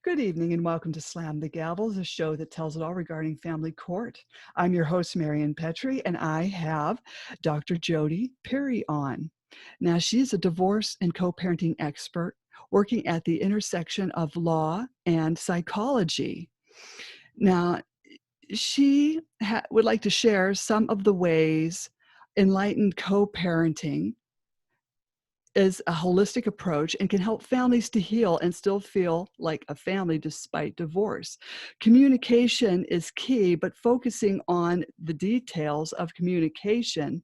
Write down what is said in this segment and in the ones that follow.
Good evening and welcome to Slam the Gavel, the show that tells it all regarding family court. I'm your host, Marion Petrie, and I have Dr. Jodi Peary on. Now, she's a divorce and co-parenting expert working at the intersection of law and psychology. Now, she would like to share some of the ways enlightened co-parenting is a holistic approach and can help families to heal and still feel like a family despite divorce. Communication is key, but focusing on the details of communication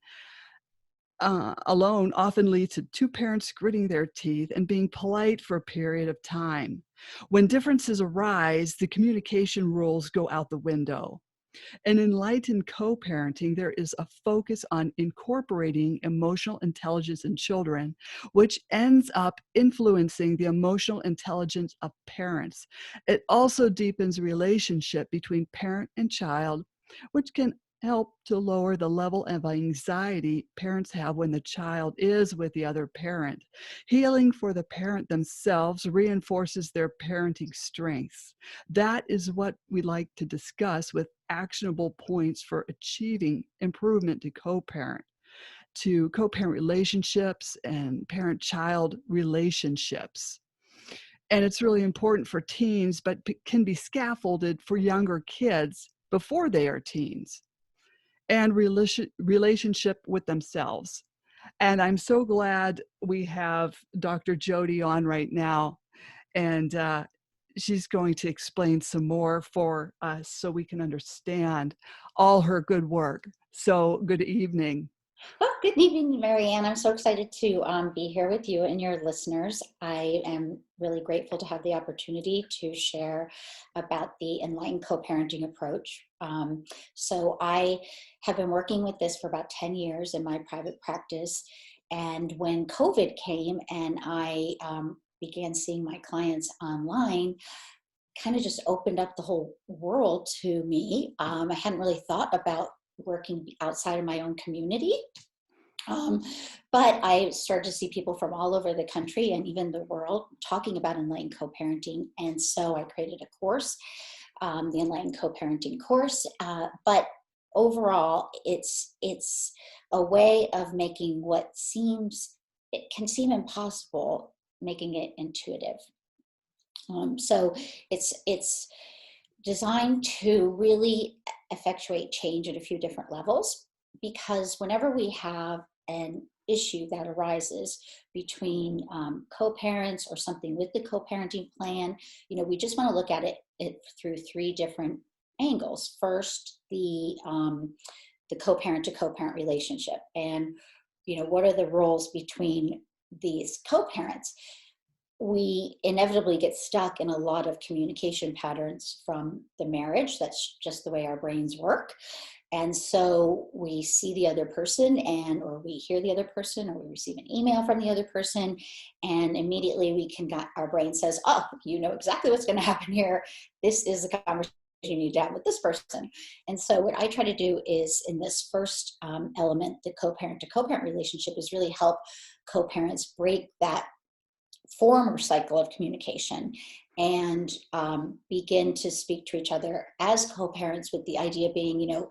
alone often leads to two parents gritting their teeth and being polite for a period of time. When differences arise, the communication rules go out the window. In enlightened co-parenting, there is a focus on incorporating emotional intelligence in children, which ends up influencing the emotional intelligence of parents. It also deepens relationship between parent and child, which can help to lower the level of anxiety parents have when the child is with the other parent. Healing for the parent themselves reinforces their parenting strengths. That is what we like to discuss with actionable points for achieving improvement to co-parent relationships and parent-child relationships. And it's really important for teens, but can be scaffolded for younger kids before they are teens, and relationship with themselves. And I'm so glad we have Dr. Jodi on right now, and she's going to explain some more for us so we can understand all her good work. So good evening. Well, good evening, Marianne. I'm so excited to be here with you and your listeners. I am really grateful to have the opportunity to share about the enlightened co-parenting approach. So I have been working with this for about 10 years in my private practice. And when COVID came and I began seeing my clients online, kind of just opened up the whole world to me. I hadn't really thought about working outside of my own community. But I started to see people from all over the country and even the world talking about enlightened co-parenting. And so I created a course, the Enlightened Co-Parenting course. But overall, it's a way of making it can seem impossible, making it intuitive. So it's designed to really effectuate change at a few different levels, because whenever we have an issue that arises between co-parents or something with the co-parenting plan, we just want to look at it through three different angles. First, the co-parent to co-parent relationship, and what are the roles between these co-parents. We inevitably get stuck in a lot of communication patterns from the marriage. That's just the way our brains work. And so we see the other person or we hear the other person, or we receive an email from the other person, and immediately our brain says, oh, you know exactly what's going to happen here. This is the conversation you need to have with this person. And so what I try to do is, in this first element, the co-parent to co-parent relationship, is really help co-parents break that former cycle of communication and begin to speak to each other as co-parents, with the idea being,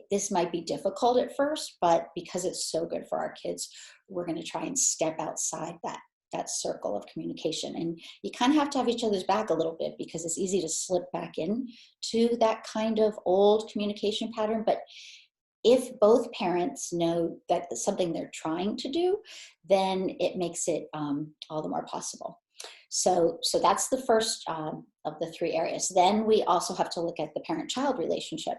this might be difficult at first, but because it's so good for our kids, we're going to try and step outside that circle of communication. And you kind of have to have each other's back a little bit, because it's easy to slip back in to that kind of old communication pattern. But if both parents know that it's something they're trying to do, then it makes it all the more possible. So that's the first of the three areas. Then we also have to look at the parent-child relationship.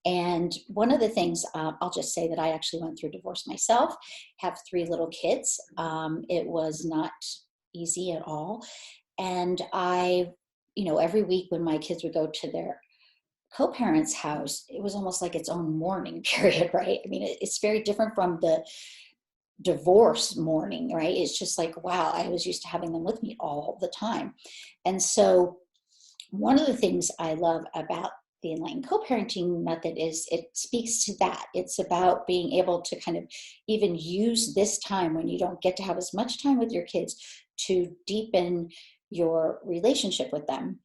And one of the things, I'll just say that I actually went through divorce myself, have 3 little kids. It was not easy at all. And every week when my kids would go to their co-parents' house, it was almost like its own mourning period, right? I mean, it's very different from the divorce mourning, right? It's just like, wow, I was used to having them with me all the time. And so one of the things I love about the enlightened co-parenting method is it speaks to that. It's about being able to kind of even use this time when you don't get to have as much time with your kids to deepen your relationship with them.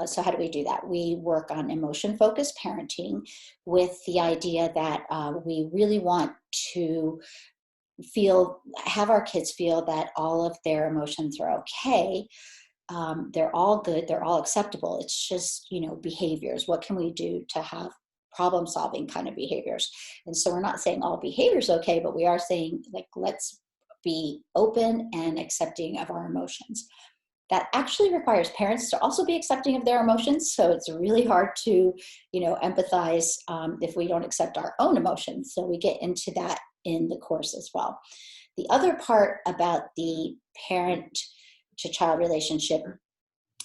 So how do we do that? We work on emotion-focused parenting with the idea that we really want to have our kids feel that all of their emotions are okay. They're all good. They're all acceptable. It's just, behaviors. What can we do to have problem solving kind of behaviors? And so we're not saying all behaviors okay, but we are saying, like, let's be open and accepting of our emotions. That actually requires parents to also be accepting of their emotions. So it's really hard to, empathize if we don't accept our own emotions. So we get into that in the course as well. The other part about the parent to child relationship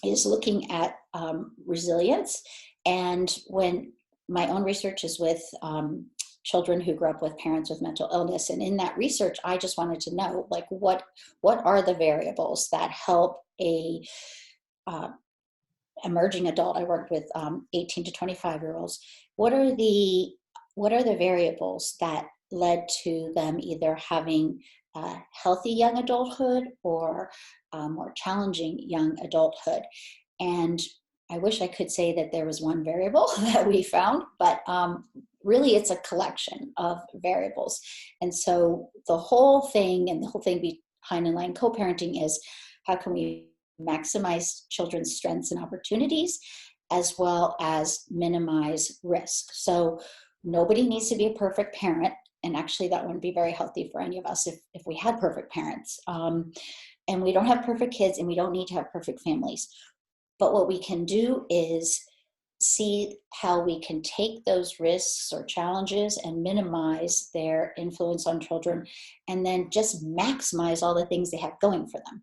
is looking at resilience. And when my own research is with children who grew up with parents with mental illness, and in that research, I just wanted to know, like, what are the variables that help a emerging adult? I worked with 18 to 25-year-olds. What are the variables that led to them either having a healthy young adulthood or more challenging young adulthood? And I wish I could say that there was one variable that we found, but really it's a collection of variables. And so the whole thing behind Enlightened CoParenting is, how can we maximize children's strengths and opportunities, as well as minimize risk? So nobody needs to be a perfect parent. And actually that wouldn't be very healthy for any of us if we had perfect parents. And we don't have perfect kids, and we don't need to have perfect families. But what we can do is see how we can take those risks or challenges and minimize their influence on children, and then just maximize all the things they have going for them.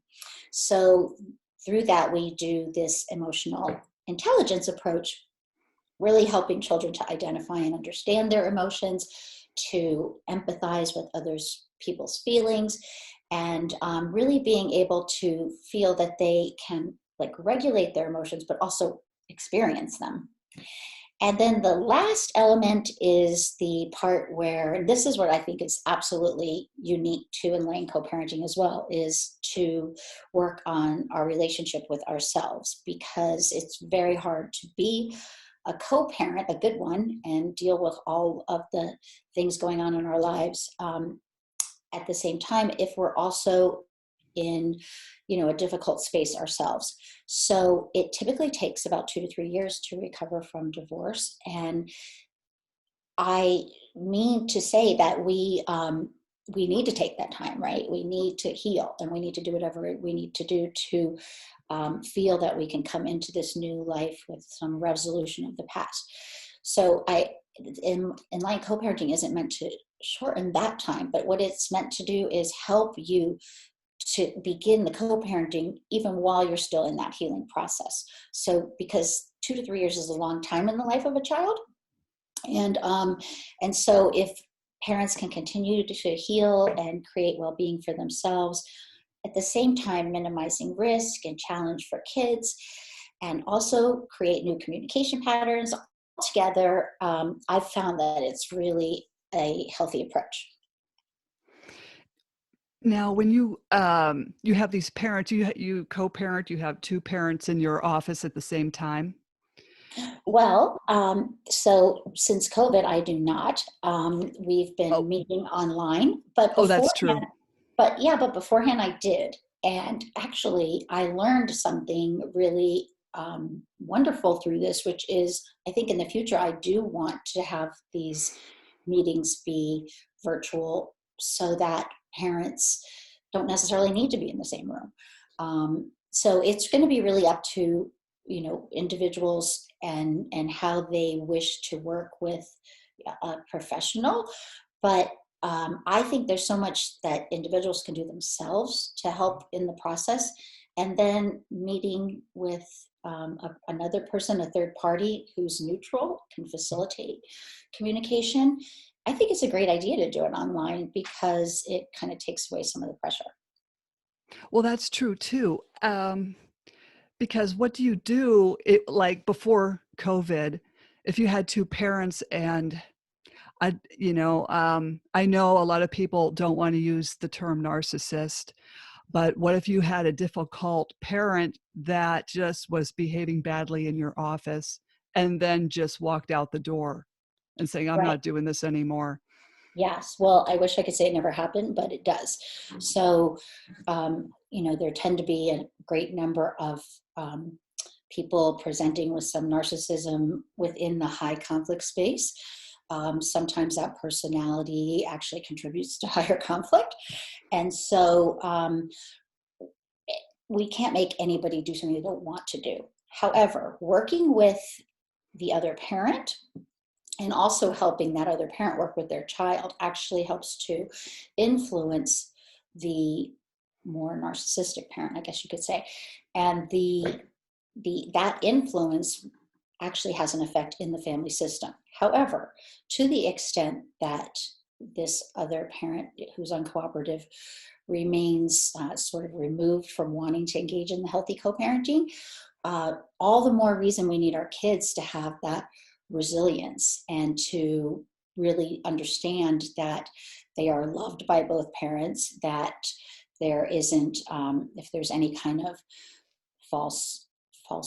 So through that, we do this emotional intelligence approach, really helping children to identify and understand their emotions, to empathize with others people's feelings, and really being able to feel that they can, like, regulate their emotions, but also experience them. And then the last element is the part where, and this is what I think is absolutely unique to Enlightened CoParenting as well, is to work on our relationship with ourselves, because it's very hard to be a co-parent, a good one, and deal with all of the things going on in our lives at the same time if we're also in a difficult space ourselves. So it typically takes about 2 to 3 years to recover from divorce. And I mean to say that we need to take that time, right? We need to heal, and we need to do whatever we need to do to feel that we can come into this new life with some resolution of the past. So Enlightened CoParenting isn't meant to shorten that time, but what it's meant to do is help you to begin the co-parenting even while you're still in that healing process. So because 2 to 3 years is a long time in the life of a child. And so if parents can continue to heal and create well-being for themselves, at the same time minimizing risk and challenge for kids, and also create new communication patterns together, I've found that it's really a healthy approach. Now, when you have these parents, you co-parent, you have 2 parents in your office at the same time? Well, so since COVID, I do not. We've been Oh, meeting online, but oh, that's true. beforehand I did. And actually, I learned something really wonderful through this, which is, I think in the future, I do want to have these meetings be virtual so that parents don't necessarily need to be in the same room. So it's going to be really up to individuals and how they wish to work with a professional. But I think there's so much that individuals can do themselves to help in the process, and then meeting with another person, a third party who's neutral, can facilitate communication. I think it's a great idea to do it online because it kind of takes away some of the pressure. Well, that's true too. Because what do you do, like before COVID, if you had 2 parents, and I know a lot of people don't want to use the term narcissist, But what if you had a difficult parent that just was behaving badly in your office and then just walked out the door and saying, I'm Right. not doing this anymore? Yes. Well, I wish I could say it never happened, but it does. So, there tend to be a great number of people presenting with some narcissism within the high conflict space. Sometimes that personality actually contributes to higher conflict. And so we can't make anybody do something they don't want to do. However, working with the other parent and also helping that other parent work with their child actually helps to influence the more narcissistic parent, I guess you could say. And that influence actually has an effect in the family system. However, to the extent that this other parent who's uncooperative remains sort of removed from wanting to engage in the healthy co-parenting, all the more reason we need our kids to have that resilience and to really understand that they are loved by both parents, that there isn't, if there's any kind of false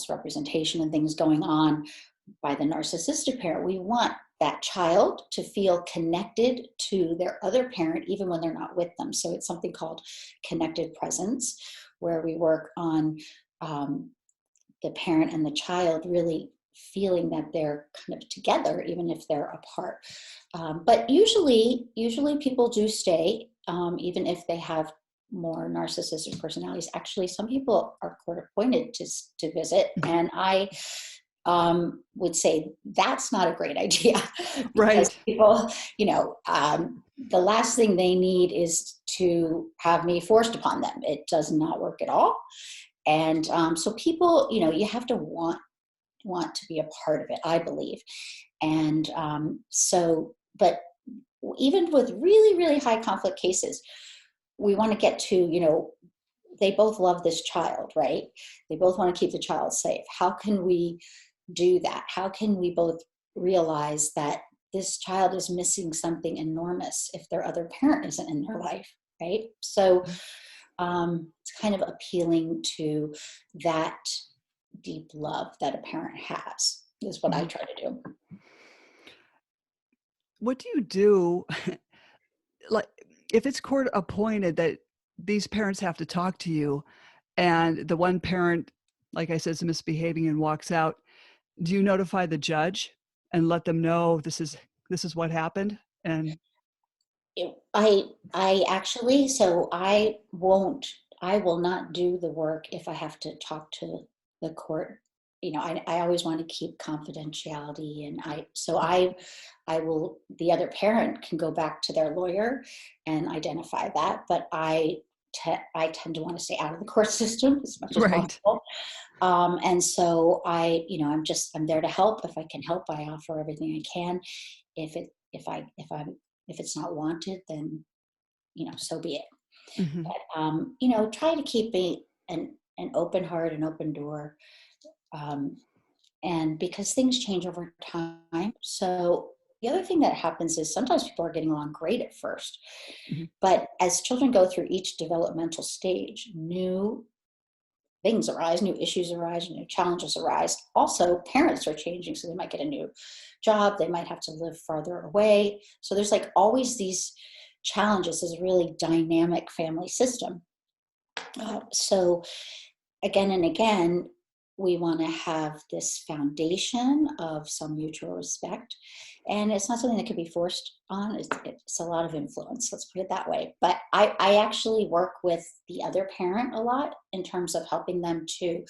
representation and things going on by the narcissistic parent, we want that child to feel connected to their other parent even when they're not with them. So it's something called connected presence, where we work on the parent and the child really feeling that they're kind of together even if they're apart. But usually people do stay, even if they have more narcissistic personalities. Actually, some people are court appointed to visit, and I would say that's not a great idea because Right. people, the last thing they need is to have me forced upon them. It does not work at all. And so people, you have to want to be a part of it, I believe. And but even with really, really high conflict cases, we want to get to, they both love this child, right? They both want to keep the child safe. How can we do that? How can we both realize that this child is missing something enormous if their other parent isn't in their life, right? So it's kind of appealing to that deep love that a parent has is what I Mhm. try to do. What do you do, like, if it's court appointed that these parents have to talk to you and the one parent, like I said, is misbehaving and walks out? Do you notify the judge and let them know this is what happened? And I actually, so I will not do the work if I have to talk to the court. I always want to keep confidentiality, and I will, the other parent can go back to their lawyer and identify that, but I tend to want to stay out of the court system as much as right. possible. And so I'm there to help. If I can help, I offer everything I can. If it's not wanted, then, so be it. Mhm. But, try to keep an open heart, an open door. Um, and because things change over time. So the other thing that happens is sometimes people are getting along great at first, Mhm. but as children go through each developmental stage, new things arise, new issues arise, new challenges arise. Also, parents are changing, so they might get a new job, they might have to live farther away. So there's like always these challenges, this really dynamic family system. So again and again, we want to have this foundation of some mutual respect. And it's not something that can be forced on. It's a lot of influence, let's put it that way. But I actually work with the other parent a lot in terms of helping them to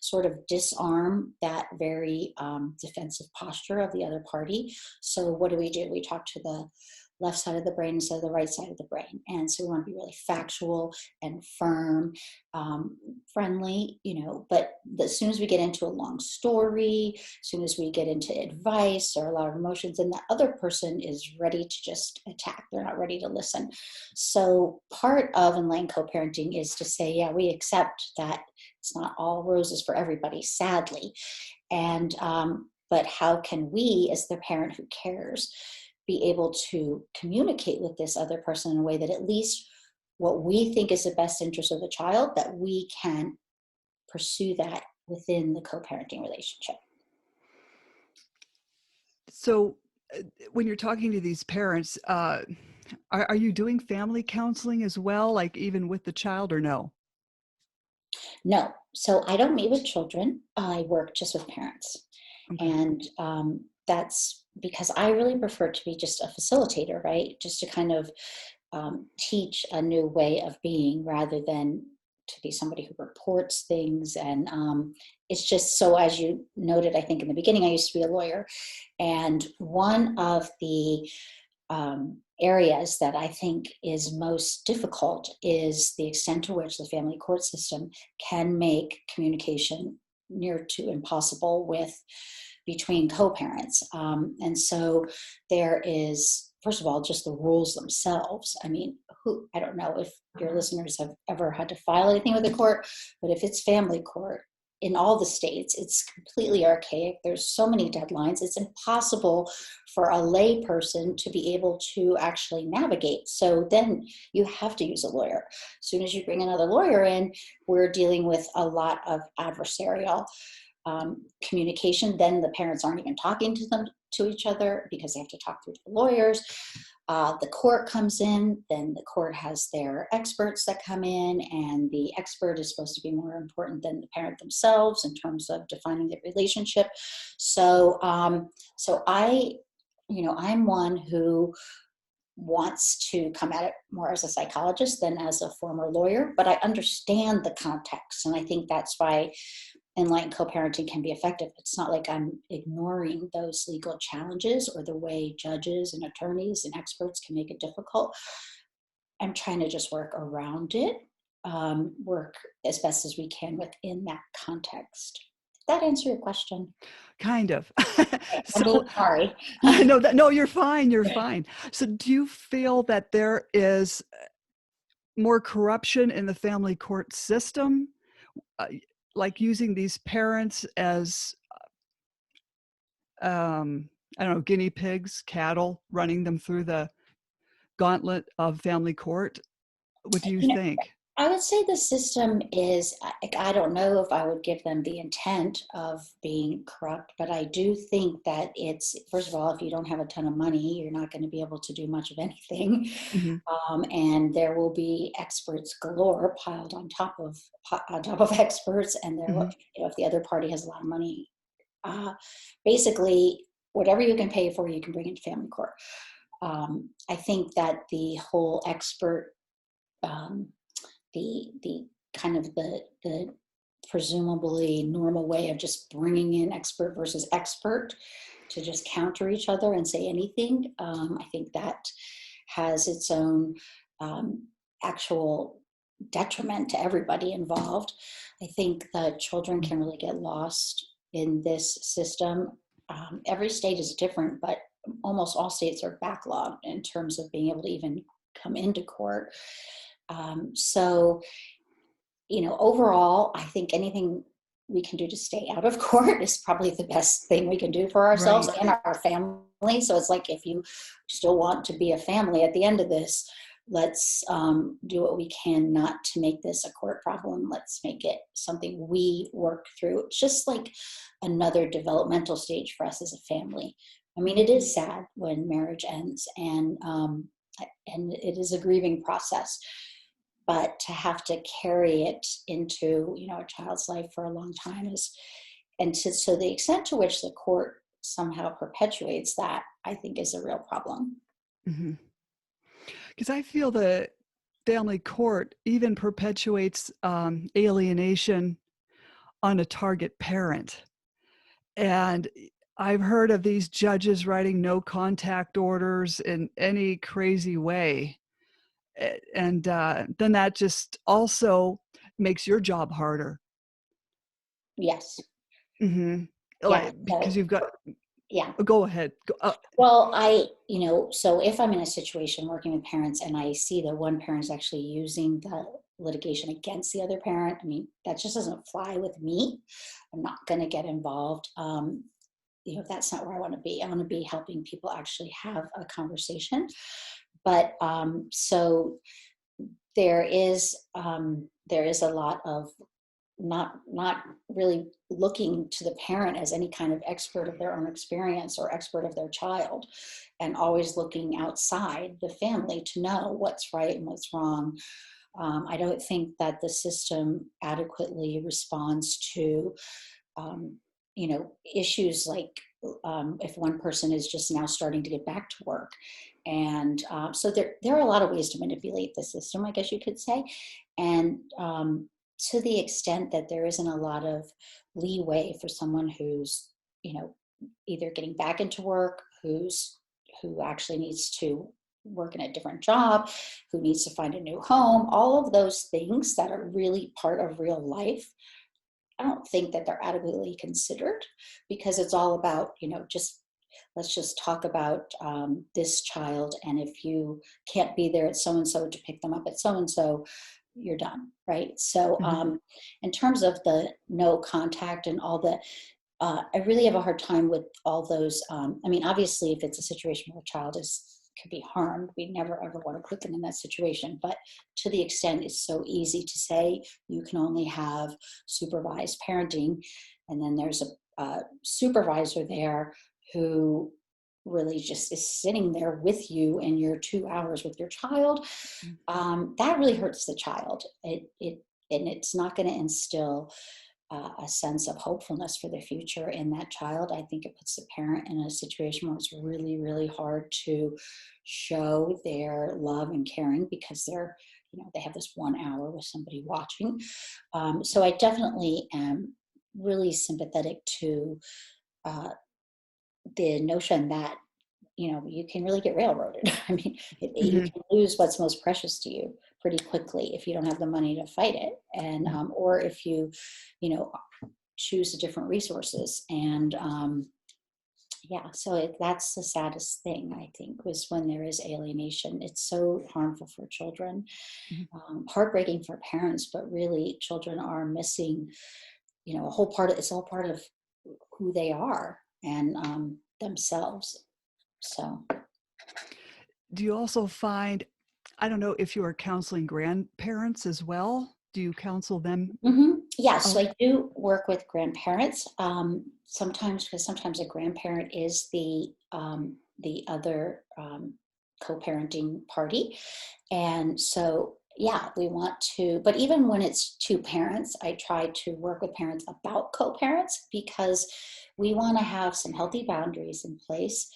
sort of disarm that very defensive posture of the other party. So what do? We talk to the left side of the brain instead of the right side of the brain. And so we want to be really factual and firm, friendly, but as soon as we get into a long story, as soon as we get into advice or a lot of emotions, then that other person is ready to just attack. They're not ready to listen. So part of Enlightened co-parenting is to say, yeah, we accept that it's not all roses for everybody, sadly. And, but how can we, as the parent who cares, be able to communicate with this other person in a way that at least what we think is the best interest of the child, that we can pursue that within the co-parenting relationship. So, when you're talking to these parents, are you doing family counseling as well, like even with the child, or no? No, so I don't meet with children. I work just with parents. Okay. And that's because I really prefer to be just a facilitator, right? Just to kind of teach a new way of being rather than to be somebody who reports things. And it's just so, as you noted, I think in the beginning, I used to be a lawyer. And one of the areas that I think is most difficult is the extent to which the family court system can make communication near to impossible with between co-parents. And so there is, first of all, just the rules themselves. I mean, I don't know if your listeners have ever had to file anything with the court, but if it's family court, in all the states, it's completely archaic. There's so many deadlines. It's impossible for a lay person to be able to actually navigate. So then you have to use a lawyer. As soon as you bring another lawyer in, we're dealing with a lot of adversarial communication. Then the parents aren't even talking to each other because they have to talk through the lawyers. The court comes in, then the court has their experts that come in, and the expert is supposed to be more important than the parent themselves in terms of defining the relationship. So, I'm one who wants to come at it more as a psychologist than as a former lawyer, but I understand the context, and I think that's why enlightened co-parenting can be effective. It's not like I'm ignoring those legal challenges or the way judges and attorneys and experts can make it difficult. I'm trying to just work around it, work as best as we can within that context. Did that answer your question? Kind of. I'm a So, little sorry. no, you're fine. You're fine. So, do you feel that there is more corruption in the family court system, uh, like using these parents as I don't know, guinea pigs, cattle, running them through the gauntlet of family court? What do you You know, think? I would say the system is, I don't know if I would give them the intent of being corrupt, but I do think that it's, first of all, if you don't have a ton of money, you're not going to be able to do much of anything. Mhm, And there will be experts galore piled on top of experts. And there will, mhm, if the other party has a lot of money, basically, whatever you can pay for, you can bring into family court. I think that the whole expert, um, the kind of the presumably normal way of just bringing in expert versus expert to just counter each other and say anything. I think that has its own actual detriment to everybody involved. I think that children mm, can really get lost in this system. Every state is different, but almost all states are backlogged in terms of being able to even come into court. So, overall, I think anything we can do to stay out of court is probably the best thing we can do for ourselves right. and our family. So it's like, if you still want to be a family at the end of this, let's do what we can not to make this a court problem. Let's make it something we work through. It's just like another developmental stage for us as a family. I mean, Mhm, it is sad when marriage ends, and it is a grieving process, but to have to carry it into a child's life for a long time is, so the extent to which the court somehow perpetuates that, I think, is a real problem. mhm. 'Cause I feel the family court even perpetuates, alienation on a target parent, and I've heard of these judges writing no contact orders in any crazy way, and, then that just also makes your job harder. Yes. Mhm. Yeah. Like, because So you've got yeah. go ahead. Go Well, so if I'm in a situation working with parents and I see that one parent is actually using the litigation against the other parent, I mean, that just doesn't fly with me. I'm not going to get involved. That's not where I want to be. I want to be helping people actually have a conversation. But so there is a lot of not really looking to the parent as any kind of expert of their own experience or expert of their child, and always looking outside the family to know what's right and what's wrong. I don't think that the system adequately responds to issues like if one person is just now starting to get back to work. And so there are a lot of ways to manipulate the system, I guess you could say. And to the extent that there isn't a lot of leeway for someone who's, either getting back into work, who actually needs to work in a different job, who needs to find a new home, all of those things that are really part of real life, I don't think that they're adequately considered, because it's all about, just let's just talk about this child. And if you can't be there at so-and-so to pick them up at so-and-so, you're done, right? So Mhm. in terms of the no contact and all the, I really have a hard time with all those. Obviously, if it's a situation where a child could be harmed, we never ever want to put them in that situation. But to the extent it's so easy to say you can only have supervised parenting, and then there's a supervisor there who really just is sitting there with you in your 2 hours with your child, Mm. that really hurts the child. And it's not going to instill a sense of hopefulness for the future in that child. I think it puts the parent in a situation where it's really, really hard to show their love and caring, because they have this 1 hour with somebody watching. So I definitely am really sympathetic to uh, the notion that you can really get railroaded. You Mhm. can lose what's most precious to you pretty quickly if you don't have the money to fight it, and Mm. or if you know, choose the different resources. And yeah, so that's the saddest thing, I think, was when there is alienation. It's so harmful for children, Mhm. heartbreaking for parents, but really children are missing, a whole part of, it's all part of who they are, and themselves. So. Do you also find, I don't know if you are counseling grandparents as well? Do you counsel them? Yes, so Oh, I do work with grandparents, sometimes, because sometimes a grandparent is the other co-parenting party. And so, yeah, we want to, but even when it's two parents, I try to work with parents about co-parents, because we want to have some healthy boundaries in place.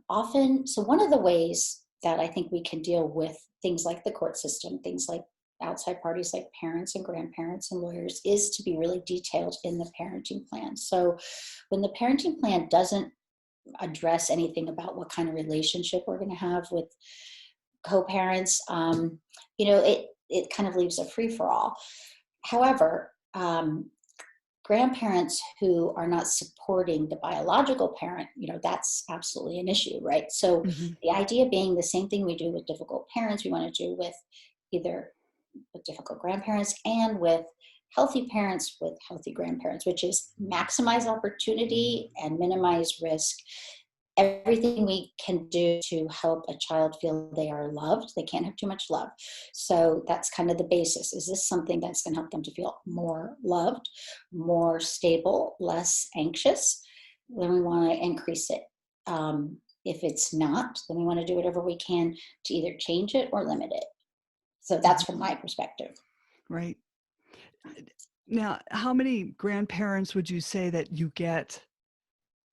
Often, so one of the ways that I think we can deal with things like the court system, things like outside parties like parents and grandparents and lawyers, is to be really detailed in the parenting plan. So when the parenting plan doesn't address anything about what kind of relationship we're going to have with co-parents, it kind of leaves a free for all. However, grandparents who are not supporting the biological parent, that's absolutely an issue, right? So mhm. the idea being the same thing we do with difficult parents, we want to do with either with difficult grandparents and with healthy parents with healthy grandparents, which is maximize opportunity and minimize risk. Everything we can do to help a child feel they are loved. They can't have too much love. So that's kind of the basis. Is this something that's going to help them to feel more loved, more stable, less anxious? Then we want to increase it. If it's not, then we want to do whatever we can to either change it or limit it. So that's Mhm. from my perspective. Right. Now, how many grandparents would you say that you get?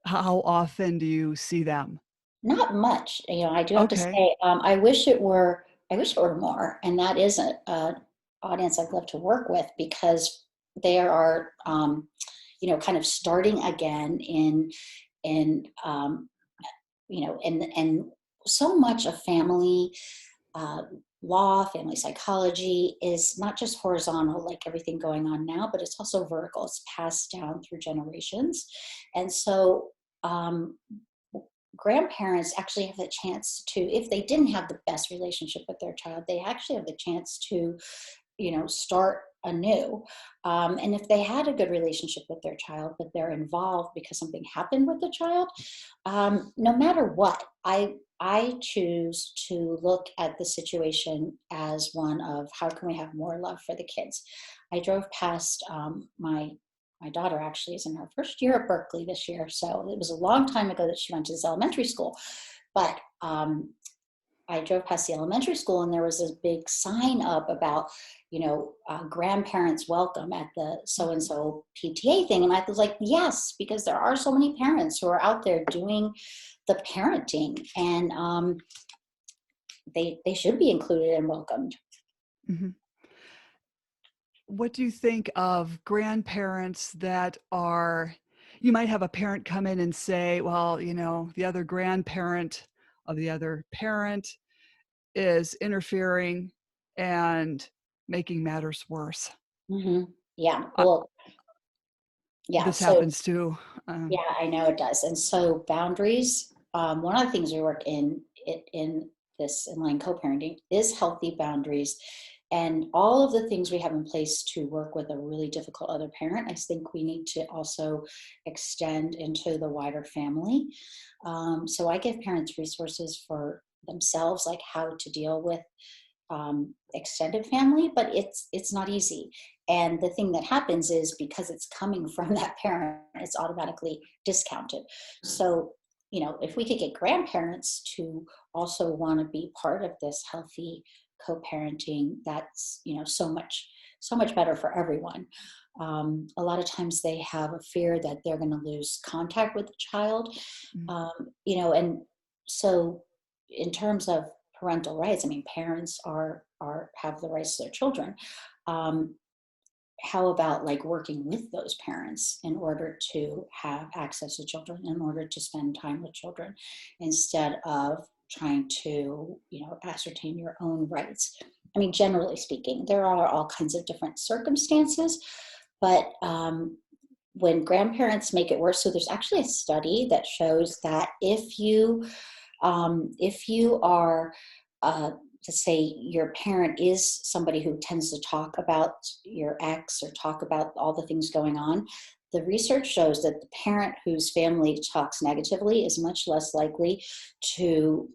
How often do you see them? Not much, I do have to Okay. say, I wish it were more, and that is a audience I'd love to work with, because they are, kind of starting again in, and so much of family uh, law, family psychology is not just horizontal, like everything going on now, but it's also vertical. It's passed down through generations. And so, um, grandparents actually have the chance to, if they didn't have the best relationship with their child, they actually have the chance to, start anew. And if they had a good relationship with their child, but they're involved because something happened with the child, no matter what, I choose to look at the situation as one of how can we have more love for the kids. I drove past my daughter actually is in her first year at Berkeley this year, so it was a long time ago that she went to this elementary school. But I drove past the elementary school and there was this big sign up about, grandparents welcome at the so-and-so PTA thing. And I was like, yes, because there are so many parents who are out there doing the parenting, and they should be included and welcomed. Mhm. What do you think of grandparents that are you might have a parent come in and say, well, the other grandparent of the other parent is interfering and making matters worse. Hmm. Yeah. Uh, Well, yeah. this So happens too. yeah, I know it does. And so boundaries, one of the things we work in this inline co-parenting is healthy boundaries. And all of the things we have in place to work with a really difficult other parent, I think we need to also extend into the wider family. So I give parents resources for themselves, like how to deal with extended family, but it's not easy. And the thing that happens is because it's coming from that parent, it's automatically discounted. So, if we could get grandparents to also want to be part of this healthy co-parenting, that's so much better for everyone. A lot of times they have a fear that they're going to lose contact with the child, Mm, and so in terms of parental rights, I mean, parents are have the rights to their children. Um, how about like working with those parents in order to have access to children, in order to spend time with children, instead of trying to ascertain your own rights? I mean, generally speaking, there are all kinds of different circumstances, but when grandparents make it worse, so there's actually a study that shows that if you are, to say your parent is somebody who tends to talk about your ex or talk about all the things going on, the research shows that the parent whose family talks negatively is much less likely to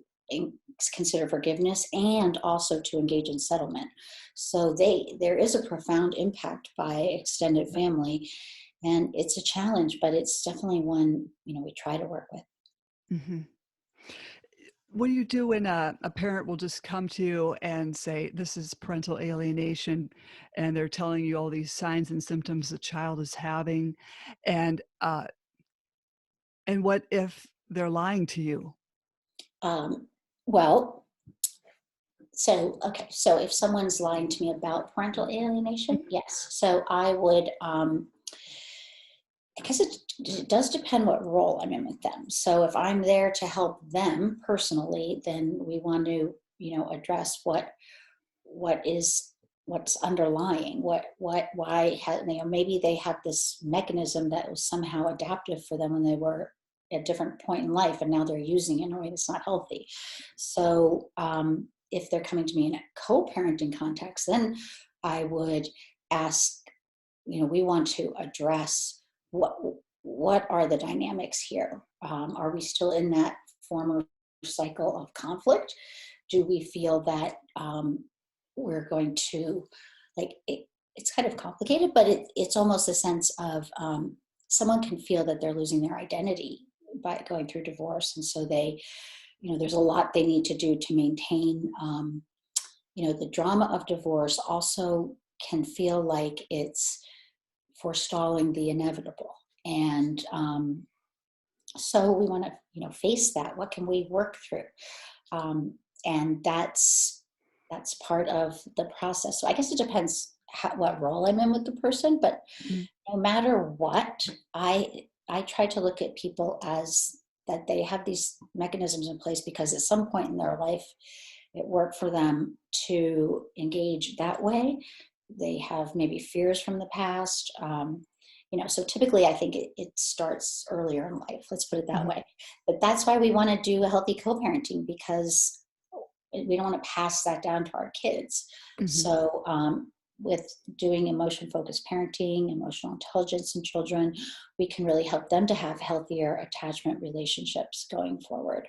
consider forgiveness and also to engage in settlement. So there is a profound impact by extended family, and it's a challenge, but it's definitely one we try to work with. mhm. What do you do when a parent will just come to you and say, this is parental alienation, and they're telling you all these signs and symptoms the child is having, and what if they're lying to you? Um, well, so okay, so if someone's lying to me about parental alienation, yes. So I would, I guess it does depend what role I'm in with them. So if I'm there to help them personally, then we want to, address what is what's underlying, why maybe they have this mechanism that was somehow adaptive for them when they were at a different point in life, and now they're using it in a way that's not healthy. So if they're coming to me in a co-parenting context, then I would ask, we want to address what are the dynamics here. Are we still in that former cycle of conflict? Do we feel that we're going to, like, it's kind of complicated, but it's almost a sense of someone can feel that they're losing their identity by going through divorce, and so there's a lot they need to do to maintain. The drama of divorce also can feel like it's forestalling the inevitable, and so we want to face that. What can we work through? And that's part of the process. So I guess it depends what role I'm in with the person, but Mm, no matter what, I try to look at people as that they have these mechanisms in place because at some point in their life it worked for them to engage that way. They have maybe fears from the past. So typically I think it starts earlier in life, let's put it that mhm, way. But that's why we want to do a healthy co-parenting, because we don't want to pass that down to our kids. mhm. So with doing emotion focused parenting, emotional intelligence in children, we can really help them to have healthier attachment relationships going forward.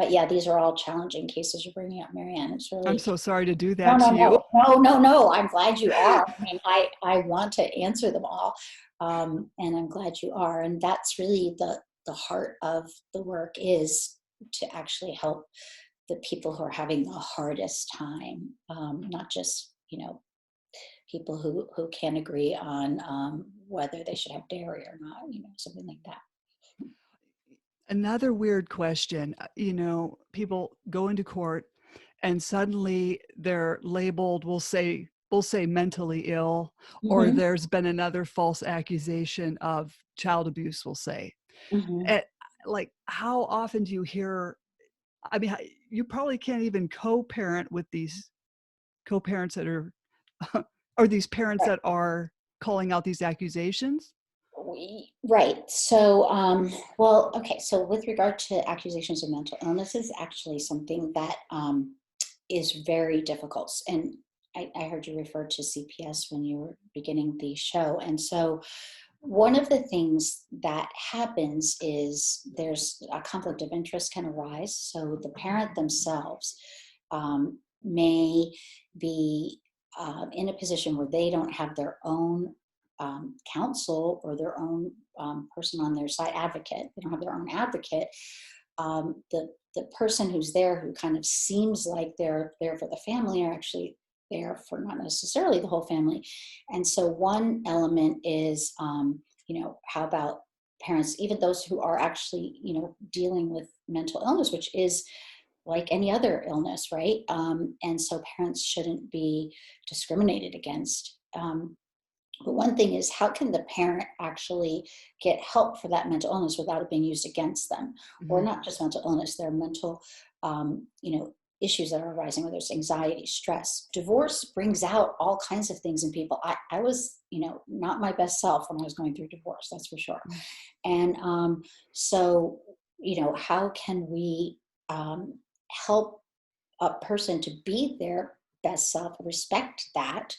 But yeah, these are all challenging cases you're bringing up, Marianne. It's I'm really, so sorry to do no, that no, to you. no, no, no, no. I'm glad you are. I mean, I want to answer them all. And I'm glad you are. And that's really the heart of the work, is to actually help the people who are having the hardest time, not just, people who can't agree on whether they should have dairy or not, something like that. Another weird question, people go into court and suddenly they're labeled, we'll say mentally ill, or Hmm. there's been another false accusation of child abuse, we'll say. Hmm. Eh, like, how often do you hear, I mean, you probably can't even co-parent with these co-parents that are or these parents Right. that are calling out these accusations? Right. So, well, okay. So, with regard to accusations of mental illness, is actually something that is very difficult. And I heard you refer to CPS when you were beginning the show. And so, one of the things that happens is there's a conflict of interest can arise. So, the parent themselves may be in a position where they don't have their own counsel or their own person on their side, advocate. They don't have their own advocate. The person who's there, who kind of seems like they're there for the family, are actually there for not necessarily the whole family. And so one element is, how about parents, even those who are actually, dealing with mental illness, which is like any other illness, right? And so parents shouldn't be discriminated against. But one thing is, how can the parent actually get help for that mental illness without it being used against them? Or Mhm. not just mental illness, there are mental, issues that are arising, whether it's anxiety, stress. Divorce brings out all kinds of things in people. I was, not my best self when I was going through divorce, that's for sure. Mm. And so, how can we help a person to be their best self, respect that,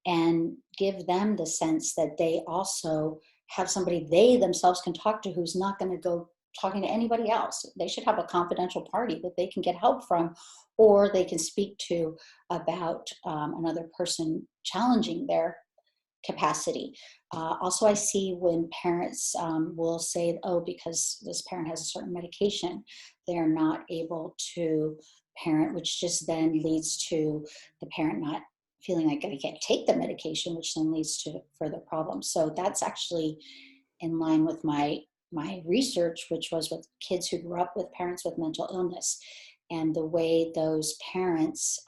and give them the sense that they also have somebody they themselves can talk to, who's not going to go talking to anybody else. They should have a confidential party that they can get help from, or they can speak to about another person challenging their capacity. Also, I see when parents will say, oh, because this parent has a certain medication, they're not able to parent, which just then leads to the parent not feeling like they can't take the medication, which then leads to further problems. So that's actually in line with my research, which was with kids who grew up with parents with mental illness, and the way those parents,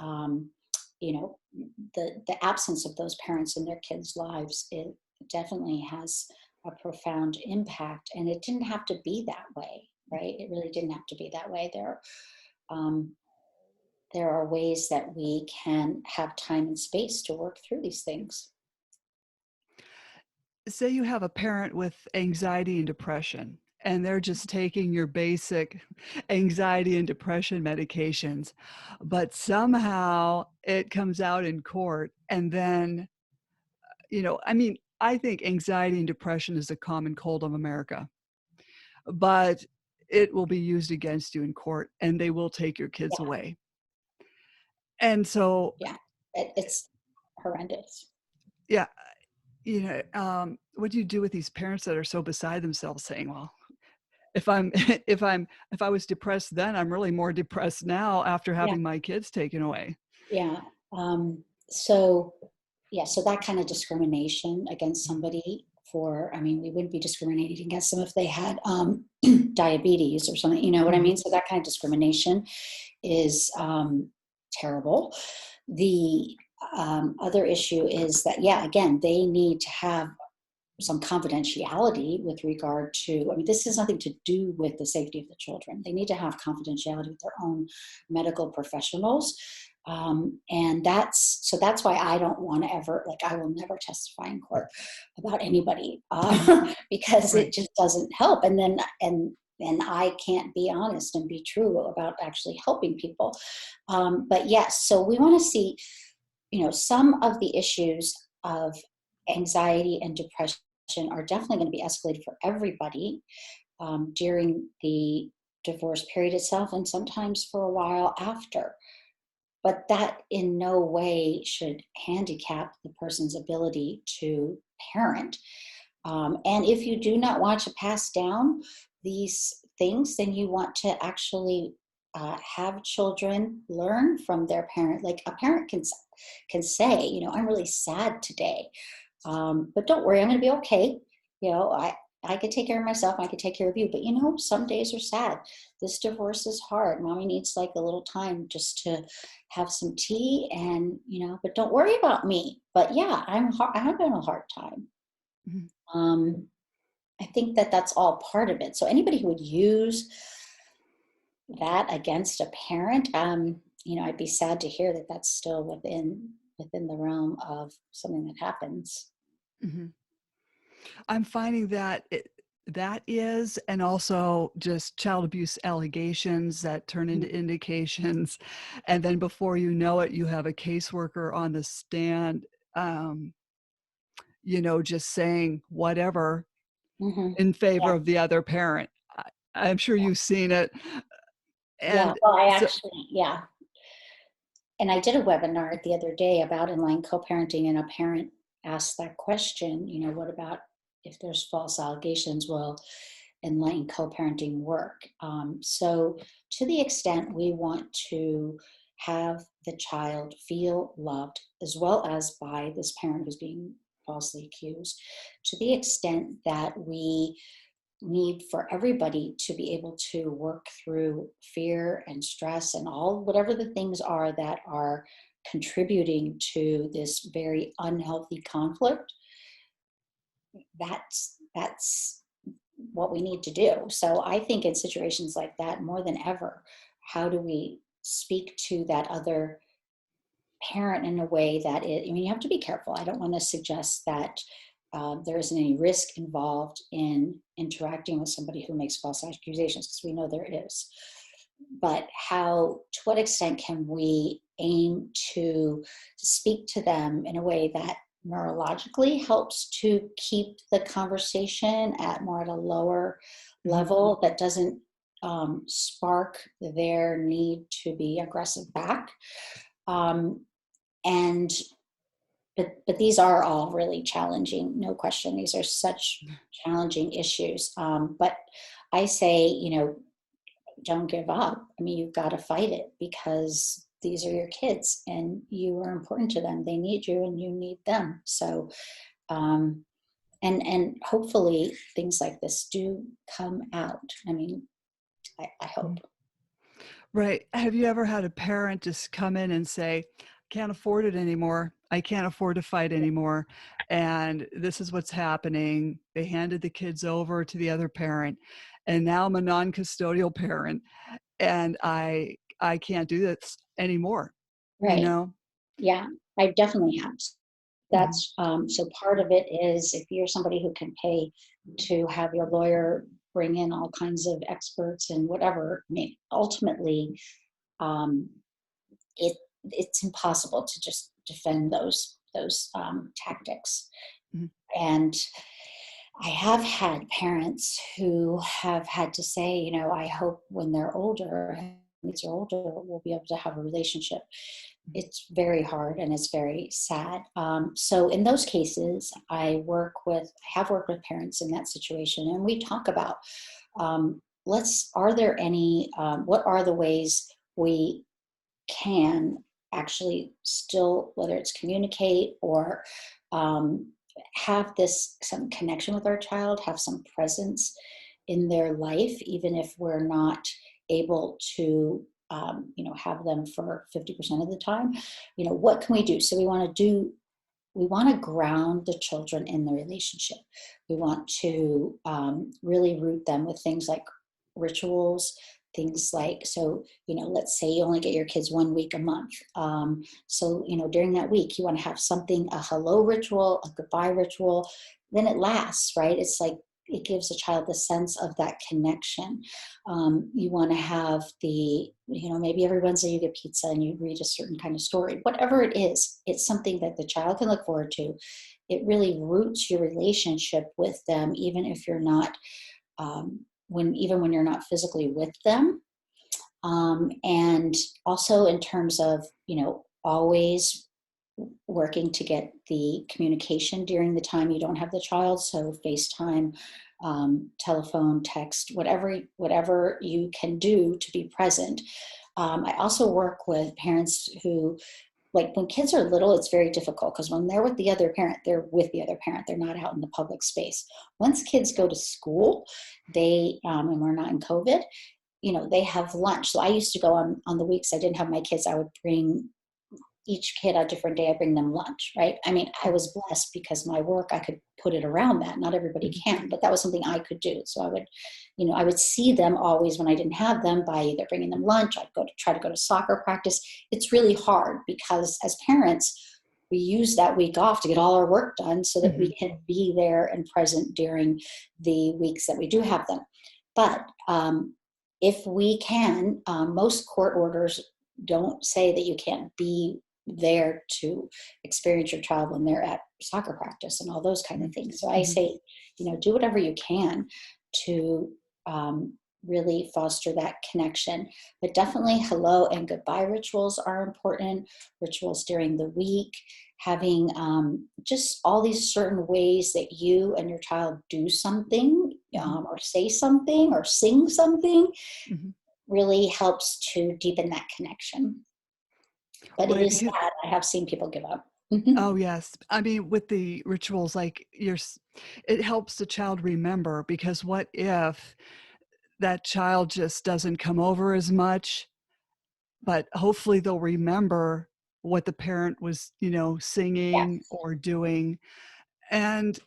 you know, the absence of those parents in their kids' lives, it definitely has a profound impact. And it didn't have to be that way, right? It really didn't have to be that way. Um, there are ways that we can have time and space to work through these things. Say you have a parent with anxiety and depression, and they're just taking your basic anxiety and depression medications, but somehow it comes out in court, and then, I mean, I think anxiety and depression is a common cold of America, but it will be used against you in court, and they will take your kids Yeah, away. And so, yeah, it's horrendous. yeah, what do you do with these parents that are so beside themselves saying, "Well, if I'm if I was depressed then, I'm really more depressed now after Yeah, having my kids taken away." yeah. So yeah, so that kind of discrimination against somebody for, I mean, we wouldn't be discriminating against them if they had diabetes or something, you know what I Mhm. mean? So that kind of discrimination is terrible. The other issue is that, yeah, again, they need to have some confidentiality with regard to, I mean, this has nothing to do with the safety of the children. They need to have confidentiality with their own medical professionals. And that's why I don't want to ever, like, I will never testify in court about anybody, because Right. it just doesn't help. And I can't be honest and be true about actually helping people. But yes, so we want to see, some of the issues of anxiety and depression are definitely going to be escalated for everybody during the divorce period itself and sometimes for a while after. But that in no way should handicap the person's ability to parent. And if you do not want to pass down these things, then you want to actually have children learn from their parent. Like a parent can say, I'm really sad today, but don't worry, I'm going to be okay. I could take care of myself. I could take care of you. But some days are sad. This divorce is hard. Mommy needs like a little time just to have some tea, and but don't worry about me. But yeah, I'm having a hard time. Mhm. I think that that's all part of it. So anybody who would use that against a parent, I'd be sad to hear that that's still within the realm of something that happens. Mhm. I'm finding that that is, and also just child abuse allegations that turn into indications, and then before you know it, you have a caseworker on the stand, um, just saying whatever Mm-hmm. in favor Yeah, of the other parent. I'm sure you've seen it, yeah. and Well, I so actually, yeah. And I did a webinar the other day about enlightened co-parenting, and a parent asked that question, what about if there's false allegations? Will enlightened co-parenting work? So to the extent we want to have the child feel loved, as well as by this parent who's being falsely accused, to the extent that we need for everybody to be able to work through fear and stress and all whatever the things are that are contributing to this very unhealthy conflict, that's what we need to do. So I think in situations like that, more than ever, how do we speak to that other parent in a way that you have to be careful. I don't want to suggest that there isn't any risk involved in interacting with somebody who makes false accusations, because we know there is. But to what extent can we aim to speak to them in a way that neurologically helps to keep the conversation at a lower Mhm, level, that doesn't spark their need to be aggressive back? Um, and but these are all really challenging, no question. These are such challenging issues. But I say, don't give up. I mean, you've got to fight it, because these are your kids and you are important to them. They need you and you need them. So, um, and hopefully things like this do come out. I mean, I mhm. hope. Right. Have you ever had a parent just come in and say, "Can't afford it anymore. I can't afford to fight anymore, and this is what's happening." They handed the kids over to the other parent, and now I'm a non-custodial parent, and I can't do this anymore, you Right. know? Yeah, I definitely have. Mhm, That's so part of it is, if you're somebody who can pay to have your lawyer bring in all kinds of experts and whatever, I mean, ultimately, um, it it's impossible to just defend those tactics. mhm, And I have had parents who have had to say, I hope when they're older, kids are older, we'll be able to have a relationship. mhm, It's very hard and it's very sad. So in those cases, have worked with parents in that situation, and we talk about, are there any, what are the ways we can actually still, whether it's communicate or um, have some connection with our child, have some presence in their life, even if we're not able to, have them for 50% of the time. What can we do? So we want to ground the children in the relationship. We want to really root them with things like rituals, things like, so, let's say you only get your kids 1 week a month. So, during that week, you want to have something, a hello ritual, a goodbye ritual, then it lasts, right? It's like, it gives a child the sense of that connection. You want to have maybe every Wednesday you get pizza and you read a certain kind of story. Whatever it is, it's something that the child can look forward to. It really roots your relationship with them, even if you're not even when you're not physically with them. And also in terms of, always working to get the communication during the time you don't have the child. So FaceTime, telephone, text, whatever you can do to be present. I also work with parents who, like when kids are little, it's very difficult because when they're with the other parent, they're with the other parent. They're not out in the public space. Once kids go to school, and we're not in COVID, they have lunch. So I used to go on the weeks I didn't have my kids, I would bring each kid a different day, I bring them lunch, right? I mean, I was blessed because my work, I could put it around that. Not everybody Mhm. can, but that was something I could do. So I would see them always when I didn't have them by either bringing them lunch. I'd try to go to soccer practice. It's really hard because as parents, we use that week off to get all our work done so that we Mhm. can be there and present during the weeks that we do have them. But if we can, most court orders don't say that you can't be there to experience your child when they're at soccer practice and all those kind of Mhm. things. So I Mhm. say, do whatever you can to really foster that connection. But definitely hello and goodbye rituals are important, rituals during the week, having just all these certain ways that you and your child do something, Mhm. or say something or sing something Mhm. really helps to deepen that connection. But it Right, is because sad. I have seen people give up. Mhm. oh, yes. I mean, with the rituals, like, it helps the child remember, because what if that child just doesn't come over as much, but hopefully they'll remember what the parent was, singing Yes. or doing. And,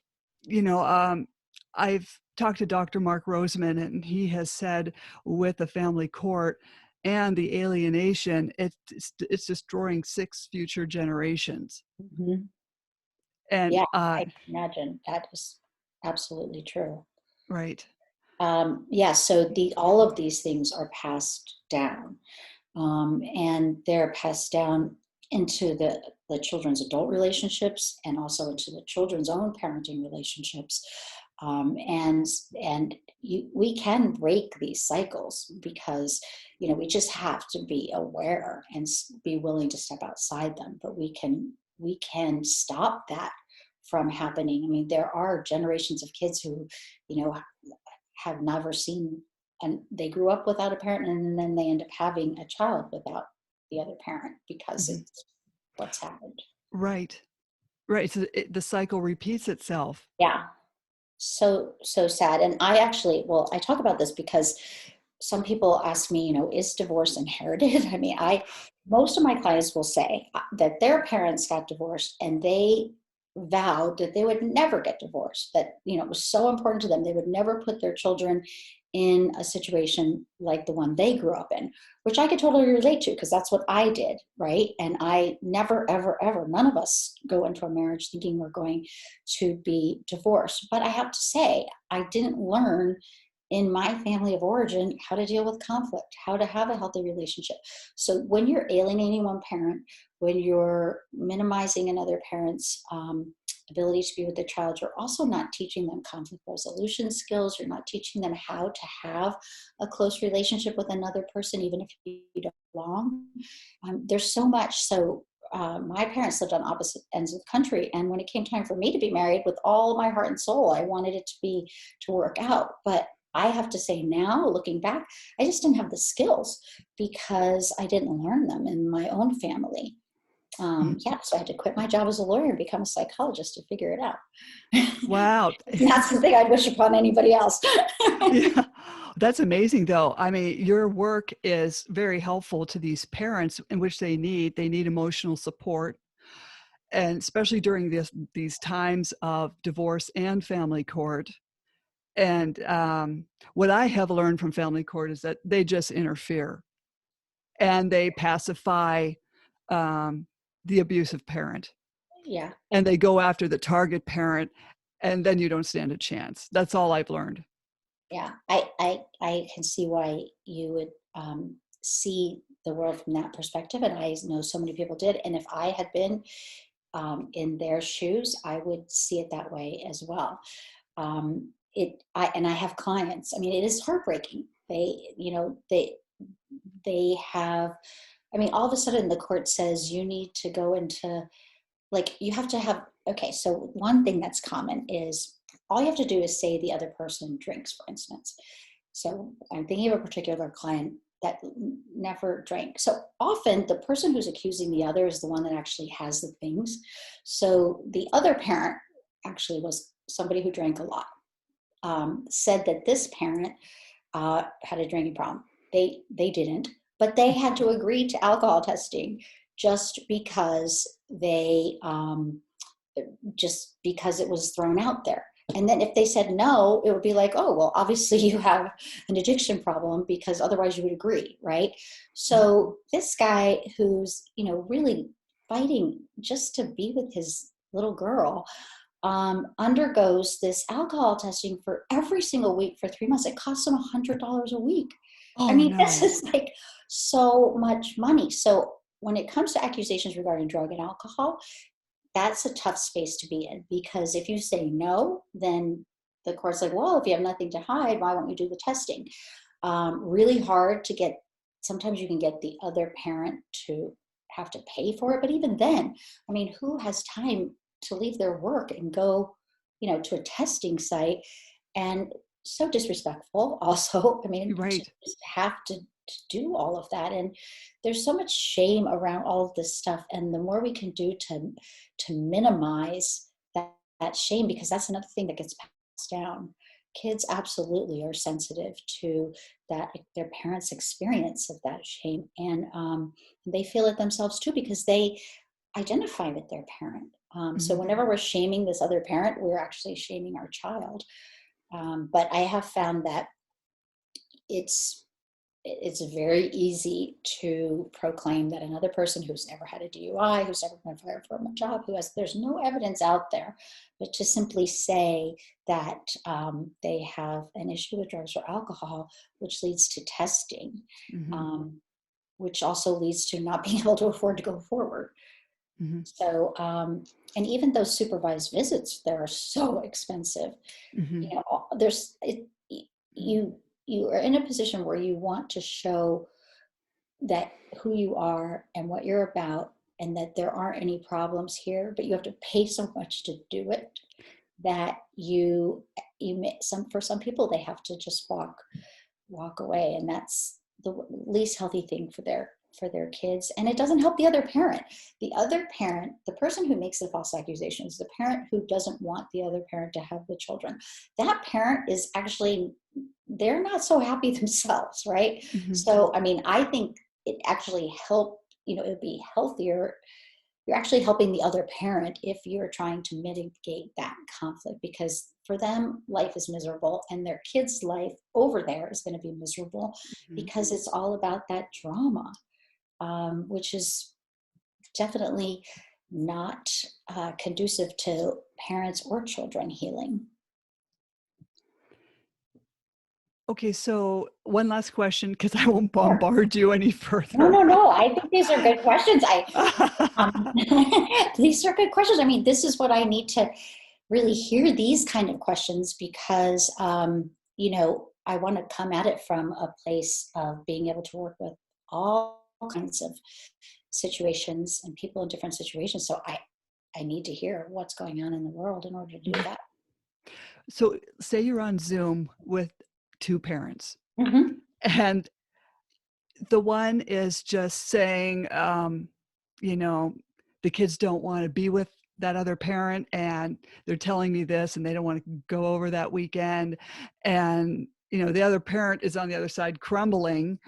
you know, um, I've talked to Dr. Mark Roseman, and he has said with the family court and the alienation, it's destroying 6 future generations. Mhm. And, Yeah, I can imagine. That is absolutely true. right. Yeah, so all of these things are passed down, and they're passed down into the children's adult relationships and also into the children's own parenting relationships. And we can break these cycles because we just have to be aware and be willing to step outside them. But we can stop that from happening. I mean, there are generations of kids who you know have never seen, and they grew up without a parent, and then they end up having a child without the other parent because Mhm. it's what's happened. Right. Right, so the cycle repeats itself. Yeah, so sad. And I talk about this because some people ask me, is divorce inherited? I mean, I most of my clients will say that their parents got divorced and they vowed that they would never get divorced, that it was so important to them they would never put their children in a situation like the one they grew up in, which I could totally relate to because that's what I did, right? And I never, ever, ever, none of us go into a marriage thinking we're going to be divorced. But I have to say, I didn't learn in my family of origin how to deal with conflict, how to have a healthy relationship. So when you're alienating one parent, when you're minimizing another parent's ability to be with the child, you're also not teaching them conflict resolution skills. You're not teaching them how to have a close relationship with another person, even if you don't belong. There's so much. So my parents lived on opposite ends of the country, and when it came time for me to be married, with all my heart and soul, I wanted it to work out. But I have to say now, looking back, I just didn't have the skills because I didn't learn them in my own family. Mhm. Yeah, so I had to quit my job as a lawyer and become a psychologist to figure it out. Wow. Not something I'd wish upon anybody else. Yeah. That's amazing, though. I mean, your work is very helpful to these parents, in which they need emotional support, and especially during these times of divorce and family court. And, what I have learned from family court is that they just interfere, and they pacify, um, the abusive parent, Yeah, and they go after the target parent, and then you don't stand a chance. That's all I've learned. yeah. I can see why you would see the world from that perspective, and I know so many people did. And if I had been in their shoes, I would see it that way as well. I have clients. I mean, it is heartbreaking. They have, I mean, all of a sudden the court says you need to go into, like, you have to have, okay, so one thing that's common is all you have to do is say the other person drinks, for instance. So I'm thinking of a particular client that never drank. So often the person who's accusing the other is the one that actually has the things. So the other parent actually was somebody who drank a lot, said that this parent had a drinking problem. They didn't, but they had to agree to alcohol testing just because just because it was thrown out there. And then if they said no, it would be like, oh, well, obviously you have an addiction problem because otherwise you would agree, right? So this guy who's, really fighting just to be with his little girl, undergoes this alcohol testing for every single week for 3 months. It costs him $100 a week. I Oh, mean, this no. is like so much money. So when it comes to accusations regarding drug and alcohol, that's a tough space to be in, because if you say no, then the court's like, well, if you have nothing to hide, why won't you do the testing? Really hard to get. Sometimes you can get the other parent to have to pay for it. But even then, I mean, who has time to leave their work and go, to a testing site? And so disrespectful also. I mean, You're to right. just have to do all of that. And there's so much shame around all of this stuff. And the more we can do to minimize that shame, because that's another thing that gets passed down. Kids absolutely are sensitive to that, their parents' experience of that shame. And they feel it themselves too, because they identify with their parent. So Mhm. whenever we're shaming this other parent, we're actually shaming our child. But I have found that it's it's very easy to proclaim that another person who's never had a DUI, who's never been fired from a job, there's no evidence out there, but to simply say that they have an issue with drugs or alcohol, which leads to testing, Mhm. um, which also leads to not being able to afford to go forward. Mhm. So, and even those supervised visits, they're so expensive. Mhm. There's it, Mhm. you you are in a position where you want to show that who you are and what you're about, and that there aren't any problems here, but you have to pay so much to do it that for some people they have to just walk away, and that's the least healthy thing for their kids. And it doesn't help the other parent. The other parent, the person who makes the false accusations, the parent who doesn't want the other parent to have the children, that parent is actually, they're not so happy themselves, right? Mhm. So I mean, I think it actually it'd be healthier. You're actually helping the other parent if you're trying to mitigate that conflict, because for them life is miserable and their kid's life over there is going to be miserable, Mhm. because it's all about that drama, which is definitely not conducive to parents or children healing. Okay, so one last question, because I won't Sure. bombard you any No, further. no, no. I think these are good questions. Um, these are good questions. I mean, this is what I need to really hear, these kind of questions, because I want to come at it from a place of being able to work with all kinds of situations and people in different situations. So I need to hear what's going on in the world in order to do that. So, say you're on Zoom with 2 parents, Hmm. and the one is just saying, you know, the kids don't wanna be with that other parent, and they're telling me this, and they don't wanna go over that weekend, and, the other parent is on the other side crumbling,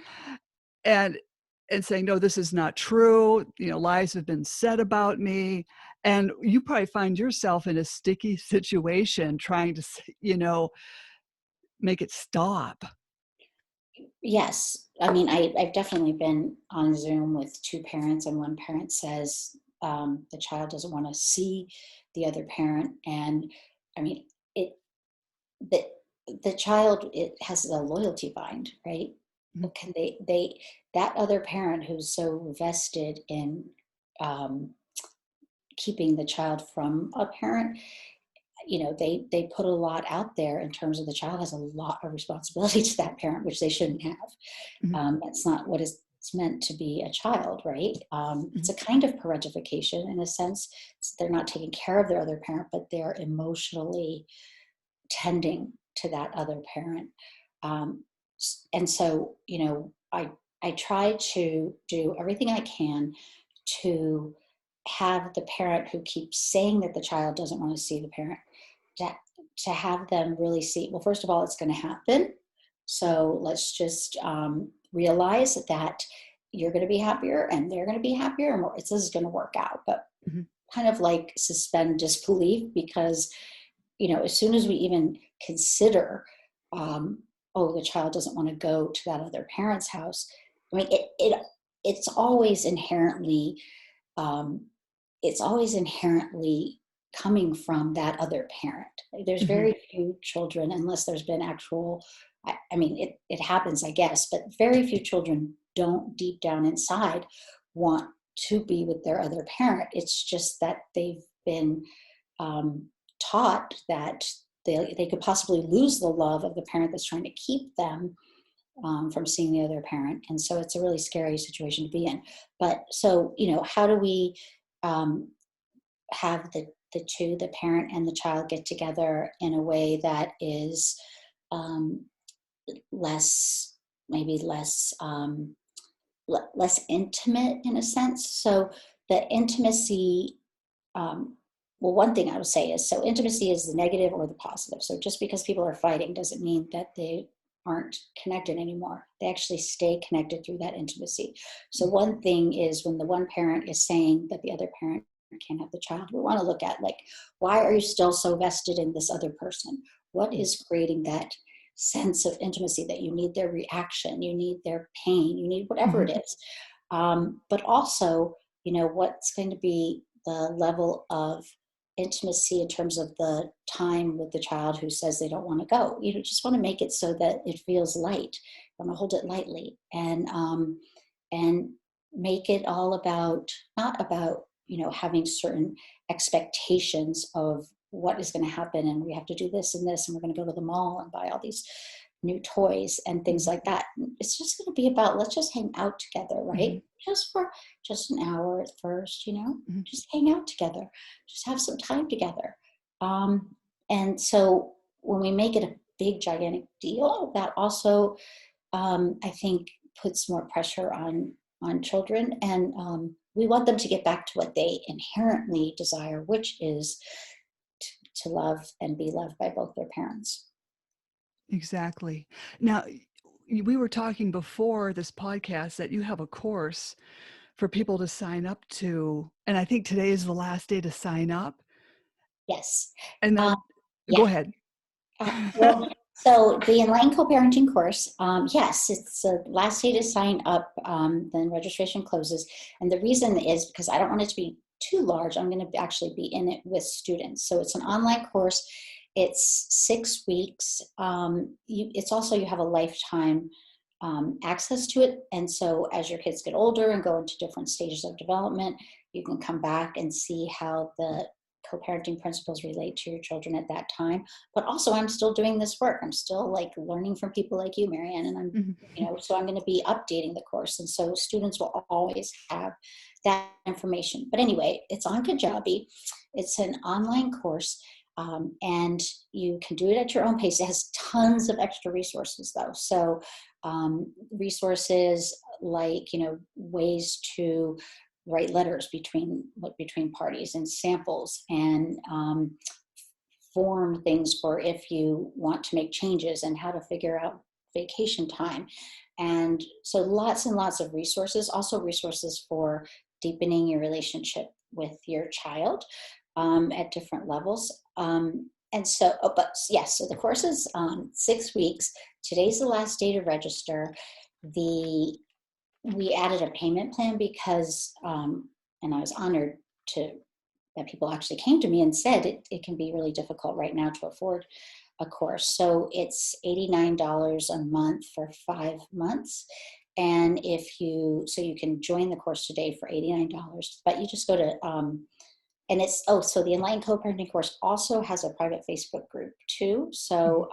and saying, "No, this is not true, lies have been said about me," and you probably find yourself in a sticky situation trying to make it stop. Yes. I mean, I've definitely been on Zoom with two parents, and one parent says the child doesn't want to see the other parent. And I mean, it the the child, it has a loyalty bind, right? Mhm, But can they that other parent who's so vested in um, keeping the child from a parent, they put a lot out there in terms of the child has a lot of responsibility to that parent, which they shouldn't have. Mhm. That's not what is it's meant to be a child, right? It's Mhm. a kind of parentification in a sense. They're not taking care of their other parent, but they're emotionally tending to that other parent. And so, I try to do everything I can to have the parent who keeps saying that the child doesn't want to see the parent, to, to have them really see, well, first of all, it's going to happen. So let's just realize that you're going to be happier and they're going to be happier, and this is going to work out. But Mhm. kind of like suspend disbelief, because as soon as we even consider, oh, the child doesn't want to go to that other parent's house. I mean, it's always inherently, um, coming from that other parent. There's Mhm. very few children, unless there's been actual. I mean, it happens, I guess, but very few children don't deep down inside want to be with their other parent. It's just that they've been um, taught that they could possibly lose the love of the parent that's trying to keep them from seeing the other parent. And so it's a really scary situation to be in. But so, how do we um, have the parent and the child, get together in a way that is um, less, maybe less intimate in a sense? So the intimacy, um, well, one thing I would say is, so intimacy is the negative or the positive. So just because people are fighting doesn't mean that they aren't connected anymore. They actually stay connected through that intimacy. So one thing is, when the one parent is saying that the other parent can't have the child, we want to look at, like, why are you still so vested in this other person? What is creating that sense of intimacy, that you need their reaction, you need their pain, you need whatever it Mhm. is? But also, what's going to be the level of intimacy in terms of the time with the child who says they don't want to go. You just want to make it so that it feels light. You want to hold it lightly, and make it all about, not about, having certain expectations of what is going to happen, and we have to do this and this, and we're going to go to the mall and buy all these new toys and things Mhm. like that. It's just going to be about, let's just hang out together, right? Mhm. Just an hour at first, Mhm. just hang out together, just have some time together. Um, and so when we make it a big, gigantic deal, that also, I think, puts more pressure on children. And we want them to get back to what they inherently desire, which is to love and be loved by both their parents. Exactly. Now, we were talking before this podcast that you have a course for people to sign up to, and I think today is the last day to sign up. Yes. And now Um, go yeah. ahead. Well, so the Enlightened CoParenting course, yes, it's the last day to sign up. Then registration closes, and the reason is because I don't want it to be too large. I'm going to actually be in it with students. So it's an online course. It's 6 weeks. It's also, you have a lifetime access to it, and so as your kids get older and go into different stages of development, you can come back and see how the co-parenting principles relate to your children at that time. But also, I'm still doing this work. I'm still, like, learning from people like you, Marianne, and Mhm. so I'm going to be updating the course, and so students will always have that information. But anyway, it's on Kajabi. It's an online course, and you can do it at your own pace. It has tons of extra resources, though. So resources like, ways to write letters between parties, and samples, and form things for if you want to make changes, and how to figure out vacation time. And so lots and lots of resources, also resources for deepening your relationship with your child at different levels. And so, but yes, so the course is 6 weeks. Today's the last day to register. The We added a payment plan because, and I was honored to that people actually came to me and said it can be really difficult right now to afford a course. So it's $89 a month for 5 months. And you can join the course today for $89, but you just go to and it's, so the Enlightened Co-Parenting course also has a private Facebook group too. Mhm. So,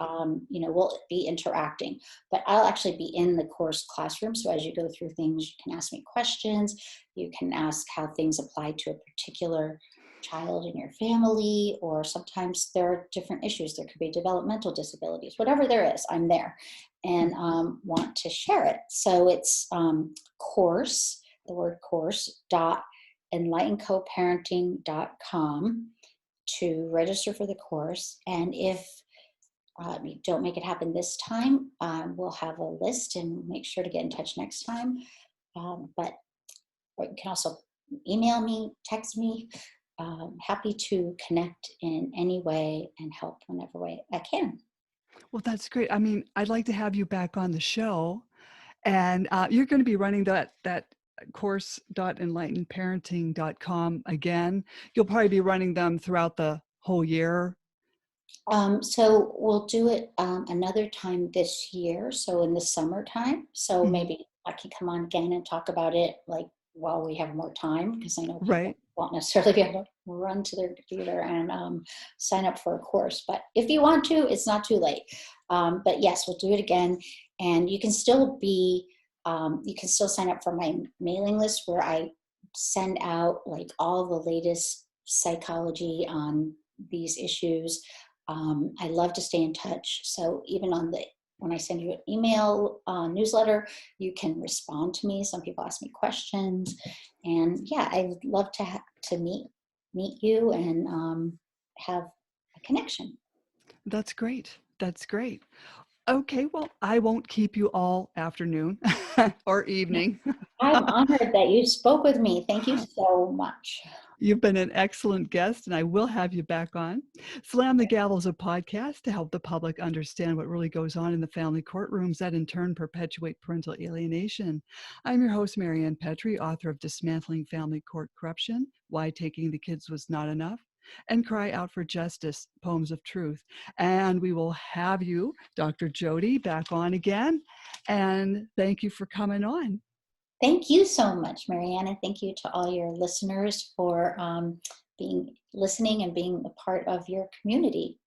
we'll be interacting, but I'll actually be in the course classroom. So as you go through things, you can ask me questions. You can ask how things apply to a particular child in your family, or sometimes there are different issues. There could be developmental disabilities, whatever there is, I'm there and want to share it. So it's course, the word course, dot enlightenedcoparenting.com to register for the course. And if you don't make it happen this time, we'll have a list and make sure to get in touch next time. But or you can also email me, text me. Happy to connect in any way and help whenever way I can. Well, that's great. I mean, I'd like to have you back on the show, and, you're gonna be running that course .enlightenedparenting.com again. You'll probably be running them throughout the whole year. So we'll do it another time this year, so in the summertime. So Mhm. maybe I can come on again and talk about it like while we have more time, because I know people Right. won't necessarily be able to run to their computer and sign up for a course. But if you want to, it's not too late. But yes, we'll do it again, and you can still sign up for my mailing list where I send out like all the latest psychology on these issues. I love to stay in touch. So even when I send you an email newsletter, you can respond to me. Some people ask me questions, and yeah, I'd love to meet you and have a connection. That's great. That's great. Okay, well, I won't keep you all afternoon or evening. I'm honored that you spoke with me. Thank you so much. You've been an excellent guest, and I will have you back on. Slam the Gavel is a podcast to help the public understand what really goes on in the family courtrooms that in turn perpetuate parental alienation. I'm your host, Marianne Petrie, author of Dismantling Family Court Corruption, Why Taking the Kids Was Not Enough, and Cry Out for Justice, Poems of Truth. And we will have you, Dr. Jodi, back on again. And thank you for coming on. Thank you so much, Marianne, and thank you to all your listeners for being listening and being a part of your community.